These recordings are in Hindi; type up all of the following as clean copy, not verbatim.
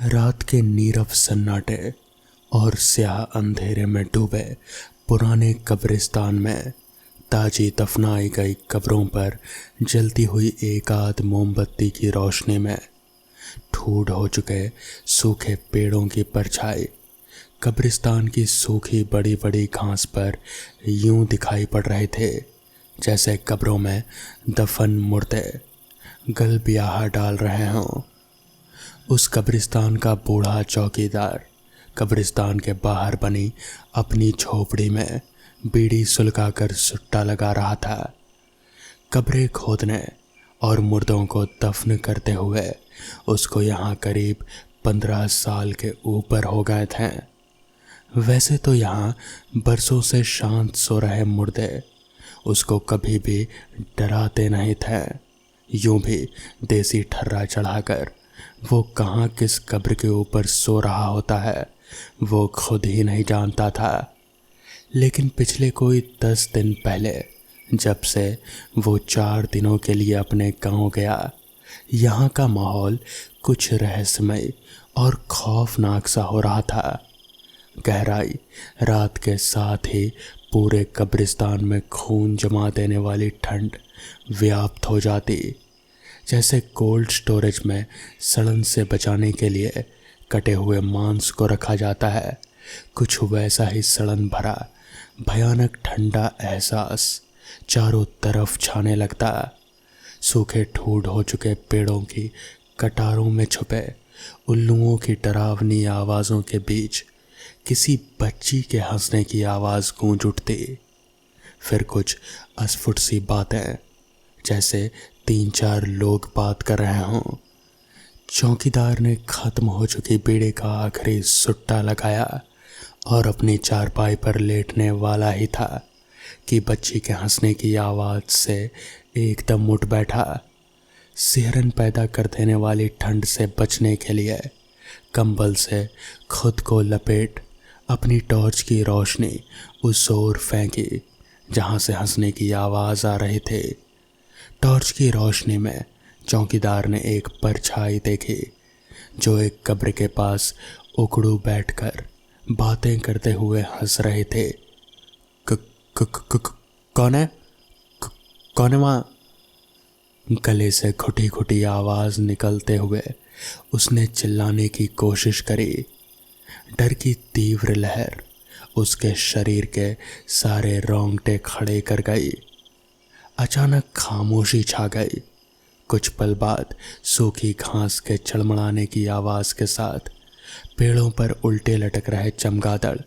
रात के नीरव सन्नाटे और स्याह अंधेरे में डूबे पुराने कब्रिस्तान में ताजी दफनाई गई कब्रों पर जलती हुई एक आध मोमबत्ती की रोशनी में ठूड हो चुके सूखे पेड़ों की परछाई कब्रिस्तान की सूखी बड़ी बड़ी घास पर यूं दिखाई पड़ रहे थे जैसे कब्रों में दफन मुर्दे गल ब्याह डाल रहे हों। उस कब्रिस्तान का बूढ़ा चौकीदार कब्रिस्तान के बाहर बनी अपनी झोपड़ी में बीड़ी सुलगाकर सुट्टा लगा रहा था। कब्रें खोदने और मुर्दों को दफन करते हुए उसको यहाँ करीब 15 साल के ऊपर हो गए थे। वैसे तो यहाँ बरसों से शांत सो रहे मुर्दे उसको कभी भी डराते नहीं थे। यूं भी देसी ठर्रा चढ़ाकर वो कहाँ किस कब्र के ऊपर सो रहा होता है वो खुद ही नहीं जानता था। लेकिन पिछले कोई 10 दिन पहले जब से वो 4 दिनों के लिए अपने गांव गया, यहाँ का माहौल कुछ रहस्यमय और खौफनाक सा हो रहा था। गहराई रात के साथ ही पूरे कब्रिस्तान में खून जमा देने वाली ठंड व्याप्त हो जाती, जैसे कोल्ड स्टोरेज में सड़न से बचाने के लिए कटे हुए मांस को रखा जाता है। कुछ वैसा ही सड़न भरा भयानक ठंडा एहसास चारों तरफ छाने लगता। सूखे ठूड हो चुके पेड़ों की कटारों में छुपे उल्लुओं की डरावनी आवाज़ों के बीच किसी बच्ची के हंसने की आवाज़ गूंज उठती। फिर कुछ अस्फुट सी बातें, जैसे 3-4 लोग बात कर रहे हों। चौकीदार ने खत्म हो चुकी बीड़ी का आखिरी सुट्टा लगाया और अपनी चारपाई पर लेटने वाला ही था कि बच्ची के हंसने की आवाज़ से एकदम उठ बैठा। सिहरन पैदा कर देने वाली ठंड से बचने के लिए कंबल से खुद को लपेट अपनी टॉर्च की रोशनी उस ओर फेंकी जहाँ से हंसने की आवाज़ आ रही थी। टॉर्च की रोशनी में चौकीदार ने एक परछाई देखी जो एक कब्र के पास उकड़ू बैठकर बातें करते हुए हंस रहे थे। कौन है? कौन है वहाँ? गले से घुटी घुटी आवाज़ निकलते हुए उसने चिल्लाने की कोशिश करी। डर की तीव्र लहर उसके शरीर के सारे रोंगटे खड़े कर गई। अचानक खामोशी छा गई। कुछ पल बाद सूखी घास के चड़मड़ाने की आवाज़ के साथ पेड़ों पर उल्टे लटक रहे चमगादड़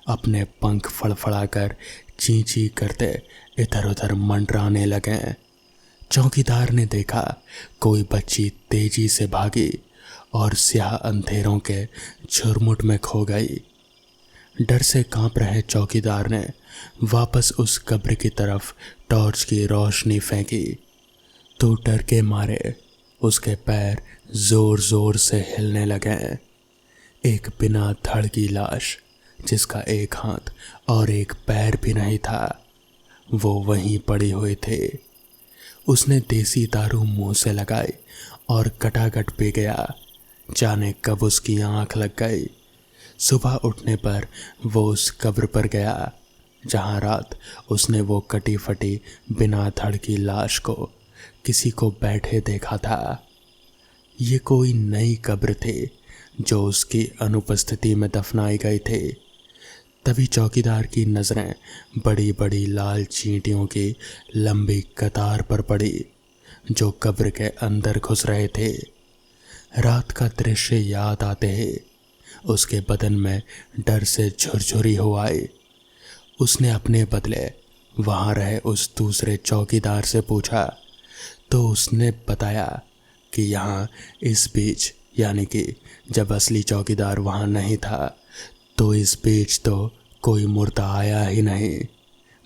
अपने पंख फड़फड़ाकर ची ची करते इधर उधर मंडराने लगे। चौकीदार ने देखा कोई बच्ची तेजी से भागी और स्याह अंधेरों के झुरमुट में खो गई। डर से कांप रहे चौकीदार ने वापस उस कब्र की तरफ टॉर्च की रोशनी फेंकी तो डर के मारे उसके पैर जोर जोर से हिलने लगे। एक बिना धड़ की लाश जिसका एक हाथ और एक पैर भी नहीं था वो वहीं पड़ी हुई थी। उसने देसी दारू मुंह से लगाई और कटाकट पी गया। जाने कब उसकी आंख लग गई। सुबह उठने पर वो उस कब्र पर गया जहाँ रात उसने वो कटी फटी बिना धड़ की लाश को किसी को बैठे देखा था। ये कोई नई कब्र थी जो उसकी अनुपस्थिति में दफनाई गई थी। तभी चौकीदार की नज़रें बड़ी बड़ी लाल चींटियों की लंबी कतार पर पड़ी जो कब्र के अंदर घुस रहे थे। रात का दृश्य याद आते ही उसके बदन में डर से झुरझुरी हो आई। उसने अपने बदले वहाँ रहे उस दूसरे चौकीदार से पूछा तो उसने बताया कि यहाँ इस बीच, यानी कि जब असली चौकीदार वहाँ नहीं था तो इस बीच तो कोई मुर्दा आया ही नहीं।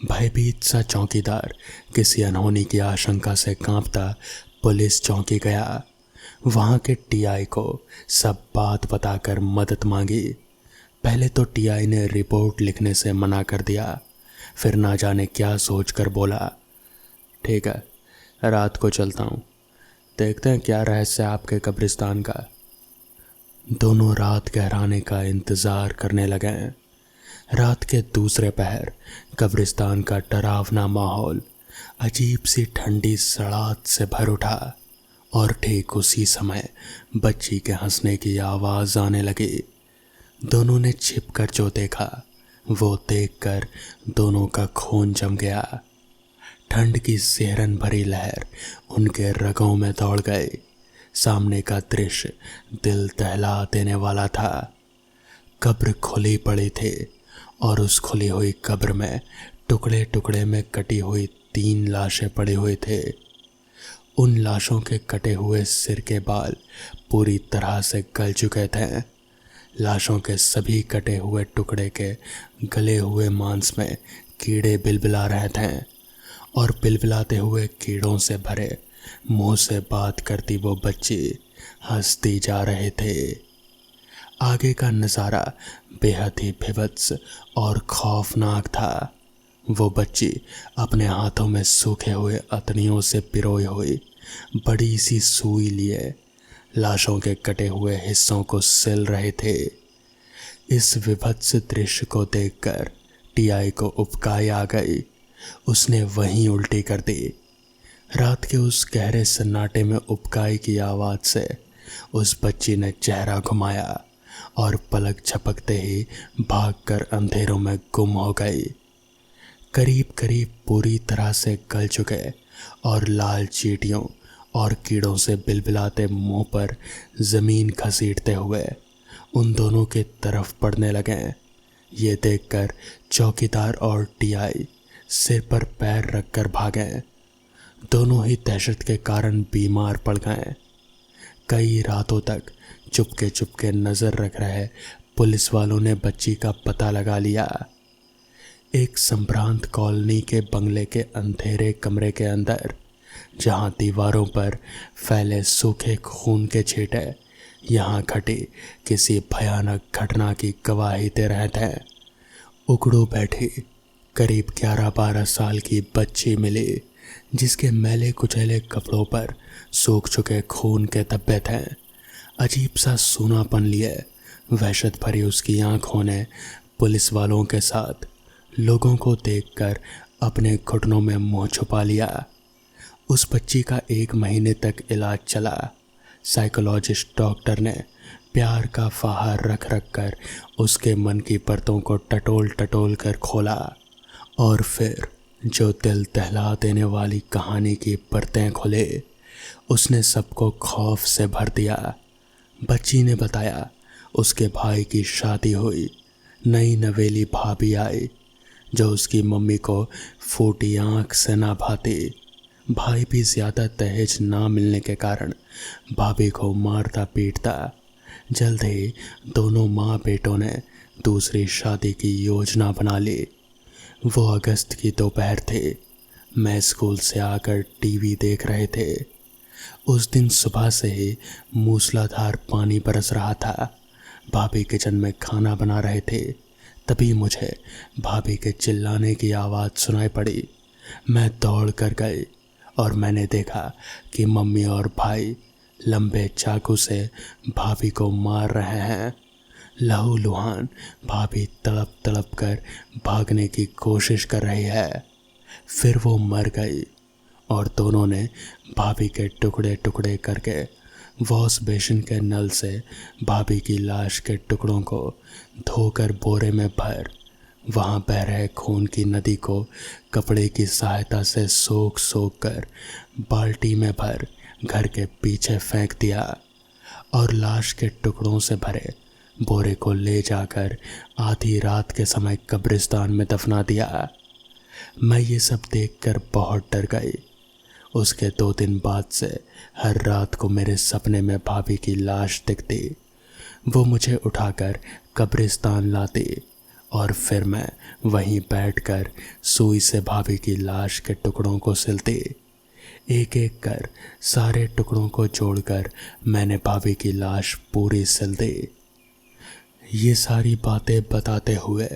भयभीत सा चौकीदार किसी अनहोनी की आशंका से कांपता पुलिस चौकी गया। वहाँ के टीआई को सब बात बताकर मदद मांगी। पहले तो टीआई ने रिपोर्ट लिखने से मना कर दिया, फिर ना जाने क्या सोचकर बोला, ठीक है रात को चलता हूँ, देखते हैं क्या रहस्य आपके कब्रिस्तान का। दोनों रात गहराने का इंतजार करने लगे। रात के दूसरे पहर कब्रिस्तान का डरावना माहौल अजीब सी ठंडी सड़ाहट से भर उठा और ठीक उसी समय बच्ची के हंसने की आवाज आने लगी। दोनों ने छिपकर जो देखा वो देखकर दोनों का खून जम गया। ठंड की सिहरन भरी लहर उनके रगों में दौड़ गई। सामने का दृश्य दिल दहला देने वाला था। कब्र खुली पड़ी थी और उस खुली हुई कब्र में टुकड़े टुकड़े में कटी हुई 3 लाशें पड़ी हुई थे। उन लाशों के कटे हुए सिर के बाल पूरी तरह से गल चुके थे। लाशों के सभी कटे हुए टुकड़े के गले हुए मांस में कीड़े बिलबिला रहे थे और बिलबिलाते हुए कीड़ों से भरे मुंह से बात करती वो बच्ची हंसती जा रहे थे। आगे का नज़ारा बेहद ही भीभत्स और खौफनाक था। वो बच्ची अपने हाथों में सूखे हुए अतनियों से पिरोई हुई बड़ी सी सुई लिए लाशों के कटे हुए हिस्सों को सिल रहे थे। इस विभत्स दृश्य को देखकर टीआई को उबकाई आ गई। उसने वहीं उल्टी कर दी। रात के उस गहरे सन्नाटे में उबकाई की आवाज से उस बच्ची ने चेहरा घुमाया और पलक झपकते ही भागकर अंधेरों में गुम हो गई। करीब करीब पूरी तरह से गल चुके और लाल चींटियों और कीड़ों से बिलबिलाते मुंह पर जमीन घसीटते हुए उन दोनों की तरफ पड़ने लगे। ये देखकर चौकीदार और टीआई सिर पर पैर रखकर भागे। दोनों ही दहशत के कारण बीमार पड़ गए। कई रातों तक चुपके चुपके नजर रख रहे पुलिस वालों ने बच्ची का पता लगा लिया। एक संभ्रांत कॉलोनी के बंगले के अंधेरे कमरे के अंदर, जहां दीवारों पर फैले सूखे खून के छींटे यहाँ घटी किसी भयानक घटना की गवाही दे रहे थे, उकड़ू बैठी करीब 11-12 साल की बच्ची मिली, जिसके मैले कुचैले कपड़ों पर सूख चुके खून के धब्बे थे। अजीब सा सूनापन लिए वहशत भरी उसकी आंखों ने पुलिस वालों के साथ लोगों को देखकर अपने घुटनों में मुंह छुपा लिया। उस बच्ची का 1 महीने तक इलाज चला। साइकोलॉजिस्ट डॉक्टर ने प्यार का फाहा रख रख कर उसके मन की परतों को टटोल टटोल कर खोला और फिर जो दिल दहला देने वाली कहानी की परतें खुले, उसने सबको खौफ से भर दिया। बच्ची ने बताया उसके भाई की शादी हुई, नई नवेली भाभी आई जो उसकी मम्मी को फूटी आंख से ना भाती। भाई भी ज़्यादा दहेज ना मिलने के कारण भाभी को मारता पीटता। जल्द ही दोनों माँ बेटों ने दूसरी शादी की योजना बना ली। वो अगस्त की दोपहर थी। मैं स्कूल से आकर टीवी देख रहे थे। उस दिन सुबह से ही मूसलाधार पानी बरस रहा था। भाभी किचन में खाना बना रहे थे। तभी मुझे भाभी के चिल्लाने की आवाज़ सुनाई पड़ी। मैं दौड़ कर गई और मैंने देखा कि मम्मी और भाई लंबे चाकू से भाभी को मार रहे हैं। लहू लुहान भाभी तड़प तड़प कर भागने की कोशिश कर रही है। फिर वो मर गई और दोनों ने भाभी के टुकड़े टुकड़े करके वॉश बेसिन के नल से भाभी की लाश के टुकड़ों को धोकर बोरे में भर वहाँ बह रहे खून की नदी को कपड़े की सहायता से सोख सोख कर बाल्टी में भर घर के पीछे फेंक दिया और लाश के टुकड़ों से भरे बोरे को ले जाकर आधी रात के समय कब्रिस्तान में दफना दिया। मैं ये सब देखकर बहुत डर गई। उसके 2 दिन बाद से हर रात को मेरे सपने में भाभी की लाश दिखती। वो मुझे उठाकर कब्रिस्तान लाती और फिर मैं वहीं बैठकर सुई से भाभी की लाश के टुकड़ों को सिलती। एक एक कर सारे टुकड़ों को जोड़कर मैंने भाभी की लाश पूरी सिल दी। ये सारी बातें बताते हुए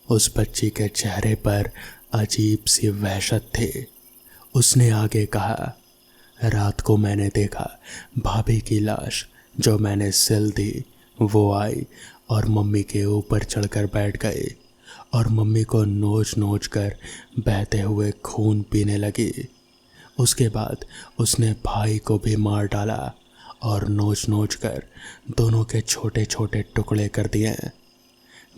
उस बच्ची के चेहरे पर अजीब सी वहशत थी। उसने आगे कहा, रात को मैंने देखा भाभी की लाश जो मैंने सिल दी वो आई और मम्मी के ऊपर चढ़कर बैठ गई और मम्मी को नोच नोच कर बहते हुए खून पीने लगी। उसके बाद उसने भाई को भी मार डाला और नोच नोच कर दोनों के छोटे छोटे टुकड़े कर दिए।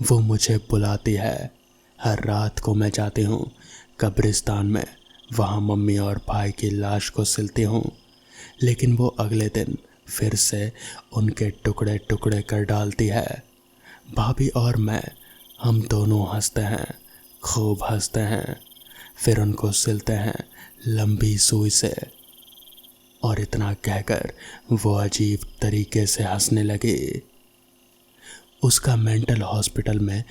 वो मुझे बुलाती है, हर रात को मैं जाती हूँ कब्रिस्तान में, वहाँ मम्मी और भाई की लाश को सिलती हूँ, लेकिन वो अगले दिन फिर से उनके टुकड़े टुकड़े कर डालती है। भाभी और मैं, हम दोनों हंसते हैं, खूब हंसते हैं, फिर उनको सिलते हैं लंबी सुई से। और इतना कहकर वो अजीब तरीके से हंसने लगी। उसका मेंटल हॉस्पिटल में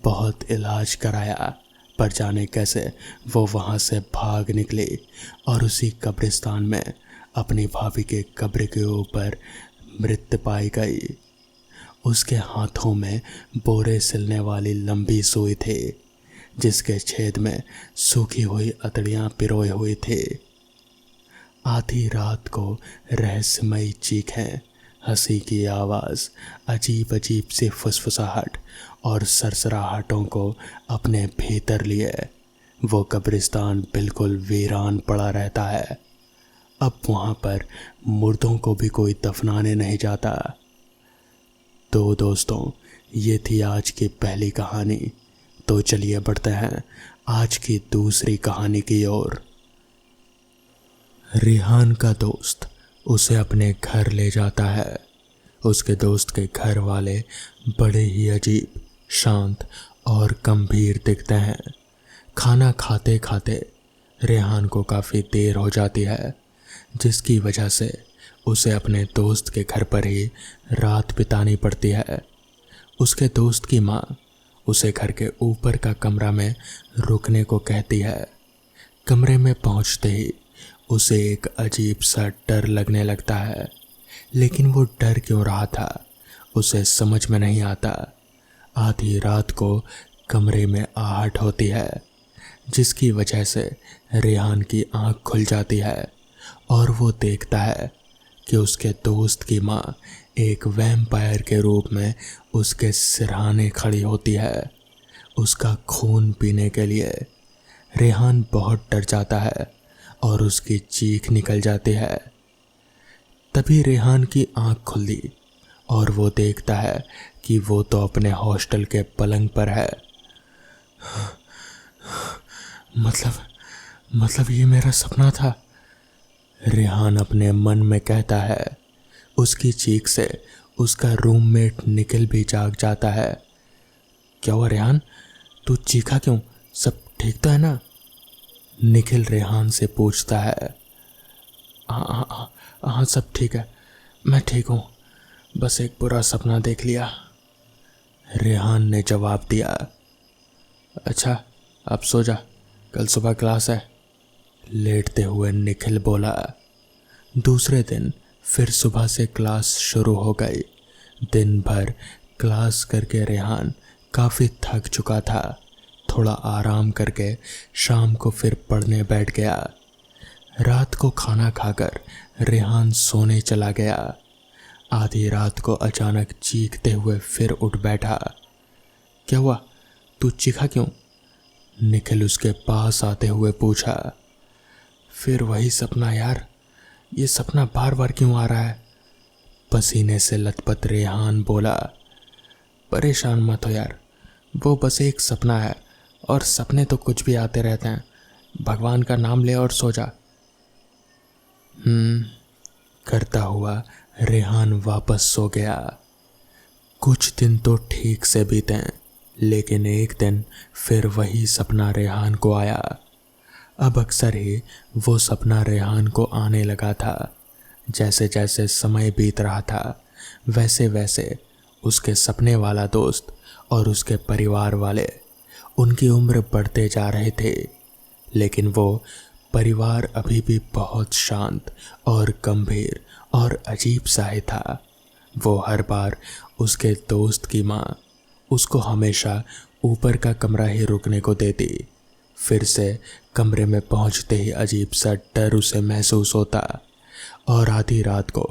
बहुत इलाज कराया, पर जाने कैसे वो वहाँ से भाग निकली और उसी कब्रिस्तान में अपनी भाभी के कब्र के ऊपर मृत पाई गई। उसके हाथों में बोरे सिलने वाली लंबी सुई थी, जिसके छेद में सूखी हुई अतड़ियाँ पिरोई हुई थी। आधी रात को रहस्यमयी चीखें, हंसी की आवाज़, अजीब अजीब सी फुसफुसाहट और सरसराहटों को अपने भीतर लिए वो कब्रिस्तान बिल्कुल वीरान पड़ा रहता है। अब वहाँ पर मुर्दों को भी कोई दफनाने नहीं जाता। तो दोस्तों, ये थी आज की पहली कहानी। तो चलिए बढ़ते हैं आज की दूसरी कहानी की ओर। रेहान का दोस्त उसे अपने घर ले जाता है। उसके दोस्त के घर वाले बड़े ही अजीब, शांत और गंभीर दिखते हैं। खाना खाते खाते रेहान को काफ़ी देर हो जाती है, जिसकी वजह से उसे अपने दोस्त के घर पर ही रात बितानी पड़ती है। उसके दोस्त की माँ उसे घर के ऊपर का कमरा में रुकने को कहती है। कमरे में पहुँचते ही उसे एक अजीब सा डर लगने लगता है, लेकिन वो डर क्यों रहा था उसे समझ में नहीं आता। आधी रात को कमरे में आहट होती है, जिसकी वजह से रेहान की आंख खुल जाती है और वो देखता है कि उसके दोस्त की माँ एक वैम्पायर के रूप में उसके सिरहाने खड़ी होती है, उसका खून पीने के लिए। रेहान बहुत डर जाता है और उसकी चीख निकल जाती है। तभी रेहान की आंख खुली और वो देखता है कि वो तो अपने हॉस्टल के पलंग पर है। मतलब ये मेरा सपना था, रेहान अपने मन में कहता है। उसकी चीख से उसका रूममेट निखिल भी जाग जाता है। क्या हुआ रेहान, तू चीखा क्यों? सब ठीक तो है ना? निखिल रेहान से पूछता है। हाँ सब ठीक है, मैं ठीक हूँ, बस एक बुरा सपना देख लिया, रेहान ने जवाब दिया। अच्छा अब सो जा, कल सुबह क्लास है, लेटते हुए निखिल बोला। दूसरे दिन फिर सुबह से क्लास शुरू हो गई। दिन भर क्लास करके रेहान काफ़ी थक चुका था। थोड़ा आराम करके शाम को फिर पढ़ने बैठ गया। रात को खाना खाकर रेहान सोने चला गया। आधी रात को अचानक चीखते हुए फिर उठ बैठा। क्या हुआ, तू चीखा क्यों? निखिल उसके पास आते हुए पूछा। फिर वही सपना यार, ये सपना बार बार क्यों आ रहा है? पसीने से लथपथ रेहान बोला। परेशान मत हो यार, वो बस एक सपना है और सपने तो कुछ भी आते रहते हैं, भगवान का नाम ले और सो जा। करता हुआ रेहान वापस सो गया। कुछ दिन तो ठीक से बीते, लेकिन एक दिन फिर वही सपना रेहान को आया। अब अक्सर ही वो सपना रेहान को आने लगा था। जैसे जैसे समय बीत रहा था, वैसे वैसे उसके सपने वाला दोस्त और उसके परिवार वाले, उनकी उम्र बढ़ते जा रहे थे, लेकिन वो परिवार अभी भी बहुत शांत और गंभीर और अजीब सा ही था। वो हर बार उसके दोस्त की माँ उसको हमेशा ऊपर का कमरा ही रुकने को देती। फिर से कमरे में पहुंचते ही अजीब सा डर उसे महसूस होता और आधी रात को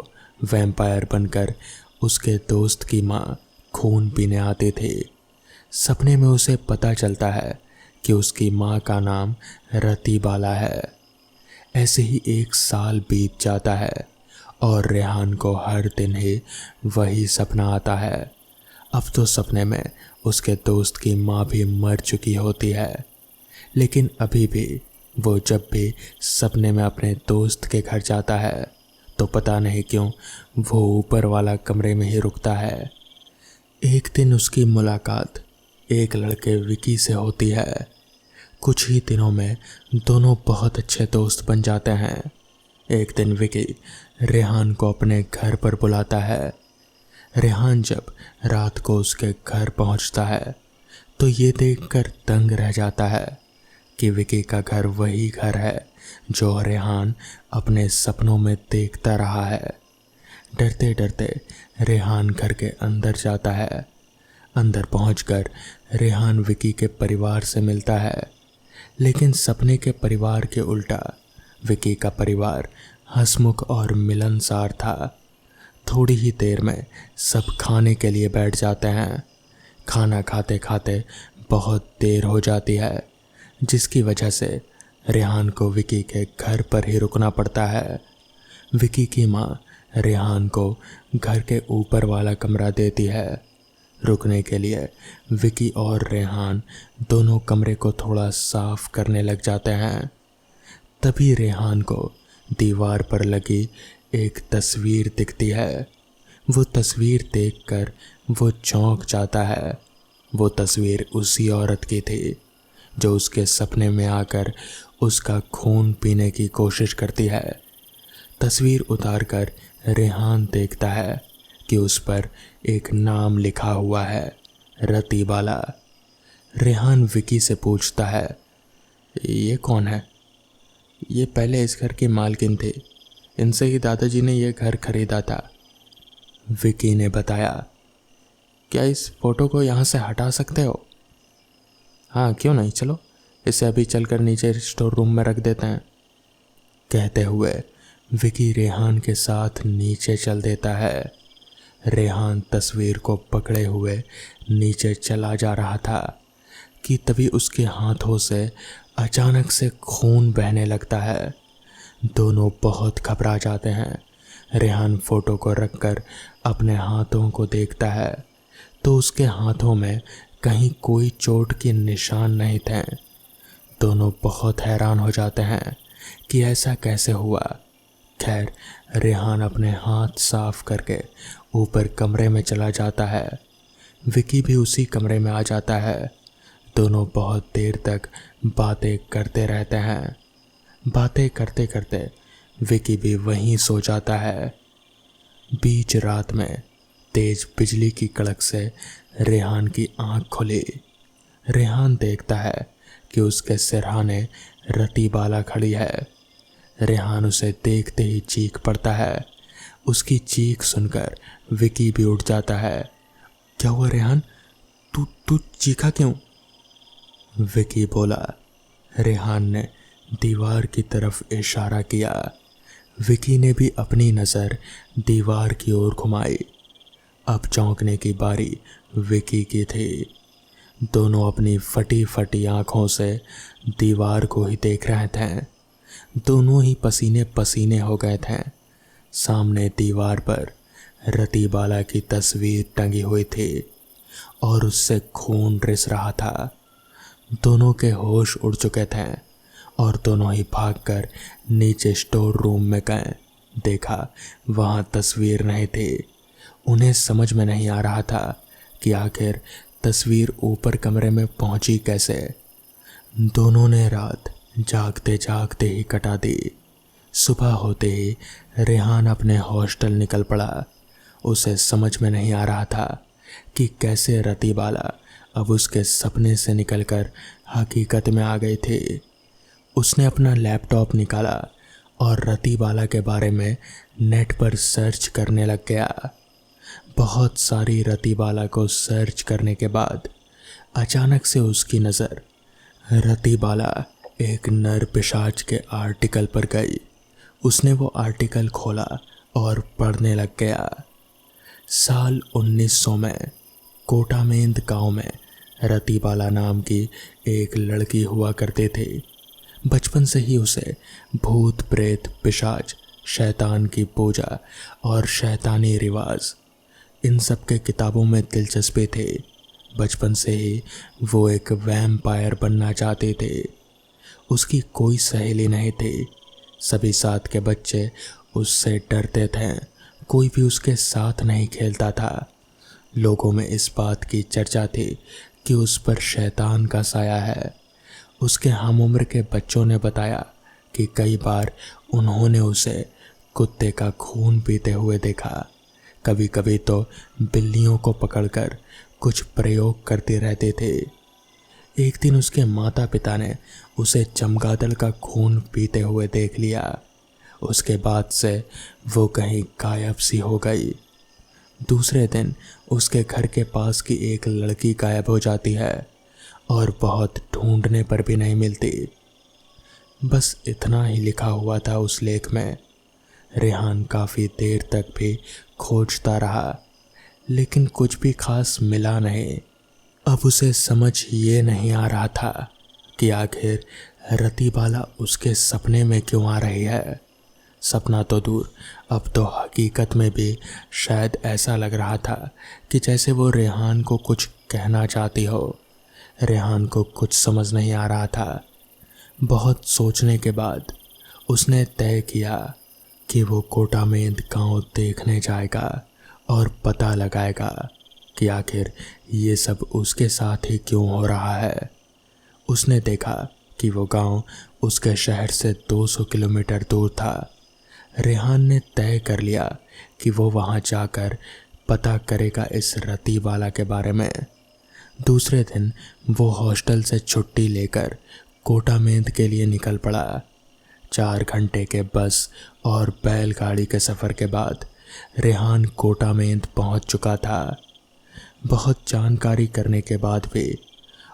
वैम्पायर बनकर उसके दोस्त की माँ खून पीने आती थी। सपने में उसे पता चलता है कि उसकी माँ का नाम रतीबाला है। ऐसे ही 1 साल बीत जाता है और रेहान को हर दिन ही वही सपना आता है। अब तो सपने में उसके दोस्त की माँ भी मर चुकी होती है, लेकिन अभी भी वो जब भी सपने में अपने दोस्त के घर जाता है तो पता नहीं क्यों वो ऊपर वाला कमरे में ही रुकता है। एक दिन उसकी मुलाकात एक लड़के विकी से होती है। कुछ ही दिनों में दोनों बहुत अच्छे दोस्त बन जाते हैं। एक दिन विकी रेहान को अपने घर पर बुलाता है। रेहान जब रात को उसके घर पहुंचता है तो ये देखकर दंग रह जाता है कि विकी का घर वही घर है जो रेहान अपने सपनों में देखता रहा है। डरते डरते रेहान घर के अंदर जाता है। अंदर पहुंचकर रेहान विकी के परिवार से मिलता है, लेकिन सपने के परिवार के उल्टा विकी का परिवार हंसमुख और मिलनसार था। थोड़ी ही देर में सब खाने के लिए बैठ जाते हैं। खाना खाते खाते बहुत देर हो जाती है, जिसकी वजह से रेहान को विकी के घर पर ही रुकना पड़ता है। विकी की माँ रेहान को घर के ऊपर वाला कमरा देती है। रुकने के लिए विकी और रेहान दोनों कमरे को थोड़ा साफ करने लग जाते हैं। तभी रेहान को दीवार पर लगी एक तस्वीर दिखती है। वो तस्वीर देखकर वो चौंक जाता है। वो तस्वीर उसी औरत की थी जो उसके सपने में आकर उसका खून पीने की कोशिश करती है। तस्वीर उतारकर रेहान देखता है कि उस पर एक नाम लिखा हुआ है, रतीबाला। रेहान विकी से पूछता है, ये कौन है? ये पहले इस घर की मालकिन थी, इनसे ही दादाजी ने ये घर खरीदा था। विकी ने बताया, क्या इस फोटो को यहाँ से हटा सकते हो? हाँ, क्यों नहीं, चलो इसे अभी चलकर नीचे स्टोर रूम में रख देते हैं। कहते हुए विकी रेहान के साथ नीचे चल देता है। रेहान तस्वीर को पकड़े हुए नीचे चला जा रहा था कि तभी उसके हाथों से अचानक से खून बहने लगता है। दोनों बहुत घबरा जाते हैं। रेहान फोटो को रखकर अपने हाथों को देखता है तो उसके हाथों में कहीं कोई चोट के निशान नहीं थे। दोनों बहुत हैरान हो जाते हैं कि ऐसा कैसे हुआ। खैर, रेहान अपने हाथ साफ करके ऊपर कमरे में चला जाता है। विकी भी उसी कमरे में आ जाता है। दोनों बहुत देर तक बातें करते रहते हैं। बातें करते करते विकी भी वहीं सो जाता है। बीच रात में तेज बिजली की कड़क से रेहान की आंख खुली। रेहान देखता है कि उसके सिरहाने रतीबाला खड़ी है। रेहान उसे देखते ही चीख पड़ता है। उसकी चीख सुनकर विकी भी उठ जाता है। क्या हुआ रेहान? तू चीखा क्यों? विकी बोला। रेहान ने दीवार की तरफ इशारा किया। विकी ने भी अपनी नज़र दीवार की ओर घुमाई। अब चौंकने की बारी विकी की थी। दोनों अपनी फटी फटी आंखों से दीवार को ही देख रहे थे। दोनों ही पसीने पसीने हो गए थे। सामने दीवार पर रतीबाला की तस्वीर टंगी हुई थी और उससे खून रिस रहा था। दोनों के होश उड़ चुके थे और दोनों ही भागकर नीचे स्टोर रूम में गए। देखा वहाँ तस्वीर नहीं थी। उन्हें समझ में नहीं आ रहा था कि आखिर तस्वीर ऊपर कमरे में पहुंची कैसे। दोनों ने रात जागते जागते ही कटा दी। सुबह होते ही रेहान अपने हॉस्टल निकल पड़ा। उसे समझ में नहीं आ रहा था कि कैसे रतीबाला अब उसके सपने से निकलकर हकीकत में आ गई थी। उसने अपना लैपटॉप निकाला और रतीबाला के बारे में नेट पर सर्च करने लग गया। बहुत सारी रतीबाला को सर्च करने के बाद अचानक से उसकी नज़र रतीबाला एक नर पिशाच के आर्टिकल पर गई। उसने वो आर्टिकल खोला और पढ़ने लग गया। साल 1900 में कोटामेंद गांव में रतीबाला नाम की एक लड़की हुआ करते थे। बचपन से ही उसे भूत प्रेत पिशाच शैतान की पूजा और शैतानी रिवाज इन सब के किताबों में दिलचस्पी थे। बचपन से ही वो एक वैम्पायर बनना चाहते थे। उसकी कोई सहेली नहीं थी। सभी साथ के बच्चे उससे डरते थे। कोई भी उसके साथ नहीं खेलता था। लोगों में इस बात की चर्चा थी कि उस पर शैतान का साया है। उसके हम उम्र के बच्चों ने बताया कि कई बार उन्होंने उसे कुत्ते का खून पीते हुए देखा। कभी कभी तो बिल्लियों को पकड़कर कुछ प्रयोग करते रहते थे। एक दिन उसके माता पिता ने उसे चमगादड़ का खून पीते हुए देख लिया। उसके बाद से वो कहीं गायब सी हो गई। दूसरे दिन उसके घर के पास की एक लड़की गायब हो जाती है और बहुत ढूंढने पर भी नहीं मिलती। बस इतना ही लिखा हुआ था उस लेख में। रेहान काफ़ी देर तक भी खोजता रहा, लेकिन कुछ भी खास मिला नहीं। अब उसे समझ ये नहीं आ रहा था कि आखिर रतीबाला उसके सपने में क्यों आ रही है। सपना तो दूर, अब तो हकीकत में भी शायद ऐसा लग रहा था कि जैसे वो रेहान को कुछ कहना चाहती हो। रेहान को कुछ समझ नहीं आ रहा था। बहुत सोचने के बाद उसने तय किया कि वो कोटामेंद गांव देखने जाएगा और पता लगाएगा कि आखिर ये सब उसके साथ ही क्यों हो रहा है। उसने देखा कि वो गांव उसके शहर से 200 किलोमीटर दूर था। रेहान ने तय कर लिया कि वो वहां जाकर पता करेगा इस रतीबाला के बारे में। दूसरे दिन वो हॉस्टल से छुट्टी लेकर कोटामेंद के लिए निकल पड़ा। 4 घंटे के बस और बैलगाड़ी के सफ़र के बाद रेहान कोटामेंद पहुंच चुका था। बहुत जानकारी करने के बाद भी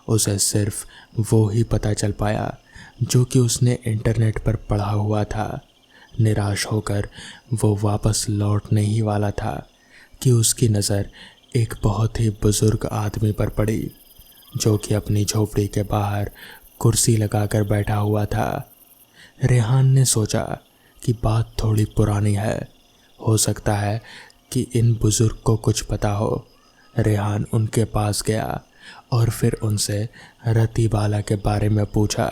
उसे सिर्फ वो ही पता चल पाया जो कि उसने इंटरनेट पर पढ़ा हुआ था। निराश होकर वो वापस लौटने ही वाला था कि उसकी नज़र एक बहुत ही बुज़ुर्ग आदमी पर पड़ी, जो कि अपनी झोपड़ी के बाहर कुर्सी लगाकर बैठा हुआ था। रेहान ने सोचा कि बात थोड़ी पुरानी है, हो सकता है कि इन बुज़ुर्ग को कुछ पता हो। रेहान उनके पास गया और फिर उनसे रतीबाला के बारे में पूछा।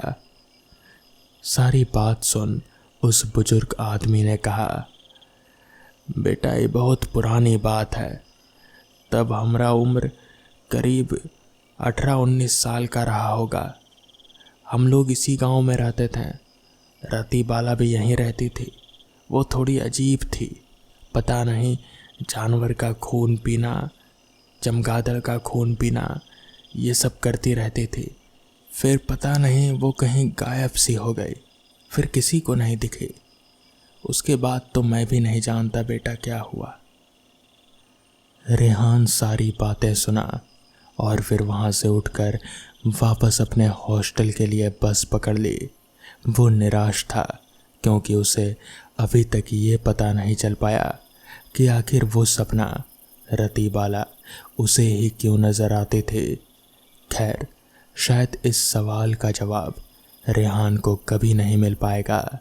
सारी बात सुन उस बुजुर्ग आदमी ने कहा, बेटा ये बहुत पुरानी बात है। तब हमारा उम्र करीब 18-19 साल का रहा होगा। हम लोग इसी गांव में रहते थे। रतीबाला भी यहीं रहती थी। वो थोड़ी अजीब थी। पता नहीं, जानवर का खून पीना, चमगादड़ का खून पीना, ये सब करती रहती थी। फिर पता नहीं वो कहीं गायब सी हो गई, फिर किसी को नहीं दिखी। उसके बाद तो मैं भी नहीं जानता बेटा क्या हुआ। रेहान सारी बातें सुना और फिर वहाँ से उठकर वापस अपने हॉस्टल के लिए बस पकड़ ली। वो निराश था क्योंकि उसे अभी तक ये पता नहीं चल पाया कि आखिर वो सपना रतीबाला उसे ही क्यों नज़र आते थे। खैर, शायद इस सवाल का जवाब रेहान को कभी नहीं मिल पाएगा।